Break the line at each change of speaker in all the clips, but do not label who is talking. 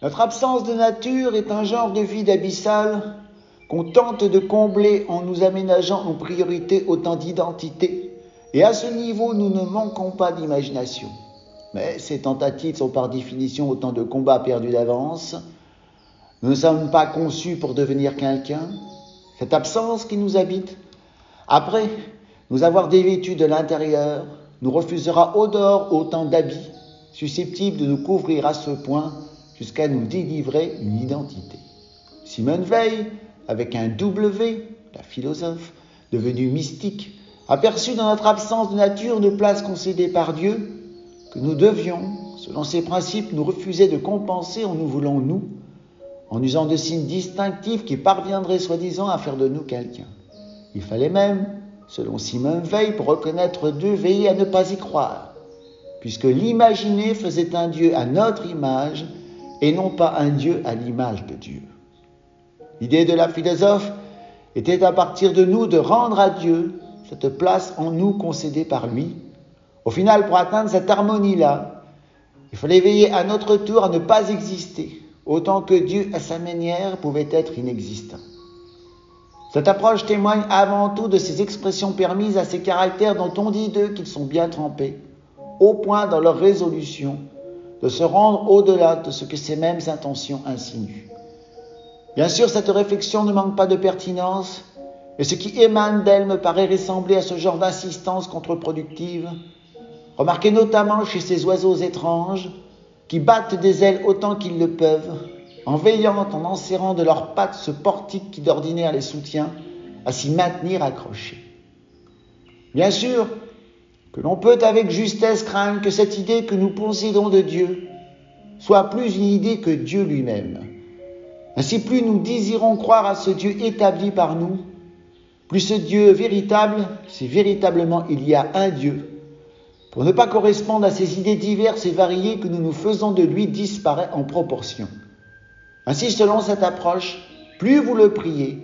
Notre absence de nature est un genre de vide abyssal qu'on tente de combler en nous aménageant en priorité autant d'identité. Et à ce niveau, nous ne manquons pas d'imagination. Mais ces tentatives sont par définition autant de combats perdus d'avance. Nous ne sommes pas conçus pour devenir quelqu'un. Cette absence qui nous habite, après nous avoir dévêtus de l'intérieur, nous refusera au dehors autant d'habits susceptibles de nous couvrir à ce point jusqu'à nous délivrer une identité. Simone Veil, avec un W, la philosophe, devenue mystique, aperçut dans notre absence de nature une place concédée par Dieu que nous devions, selon ses principes, nous refuser de compenser en nous voulant nous, en usant de signes distinctifs qui parviendraient soi-disant à faire de nous quelqu'un. Il fallait même, selon Simone Veil, pour reconnaître Dieu, veiller à ne pas y croire, puisque l'imaginer faisait un Dieu à notre image et non pas un Dieu à l'image de Dieu. L'idée de la philosophe était à partir de nous de rendre à Dieu cette place en nous concédée par lui. Au final, pour atteindre cette harmonie-là, il fallait veiller à notre tour à ne pas exister, autant que Dieu, à sa manière, pouvait être inexistant. Cette approche témoigne avant tout de ces expressions permises à ces caractères dont on dit d'eux qu'ils sont bien trempés, au point dans leur résolution de se rendre au-delà de ce que ces mêmes intentions insinuent. Bien sûr, cette réflexion ne manque pas de pertinence, et ce qui émane d'elle me paraît ressembler à ce genre d'insistance contre-productive, remarquée notamment chez ces oiseaux étranges qui battent des ailes autant qu'ils le peuvent, en veillant, en enserrant de leurs pattes ce portique qui d'ordinaire les soutient, à s'y maintenir accrochés. Bien sûr que l'on peut avec justesse craindre que cette idée que nous possédons de Dieu soit plus une idée que Dieu lui-même. Ainsi, plus nous désirons croire à ce Dieu établi par nous, plus ce Dieu véritable, si véritablement il y a un Dieu, pour ne pas correspondre à ces idées diverses et variées que nous nous faisons de lui, disparaît en proportion. Ainsi, selon cette approche, plus vous le priez,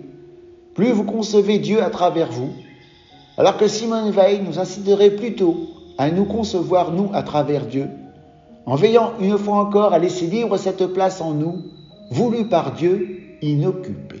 plus vous concevez Dieu à travers vous, alors que Simone Veil nous inciterait plutôt à nous concevoir nous à travers Dieu, en veillant une fois encore à laisser libre cette place en nous, voulue par Dieu, inoccupée.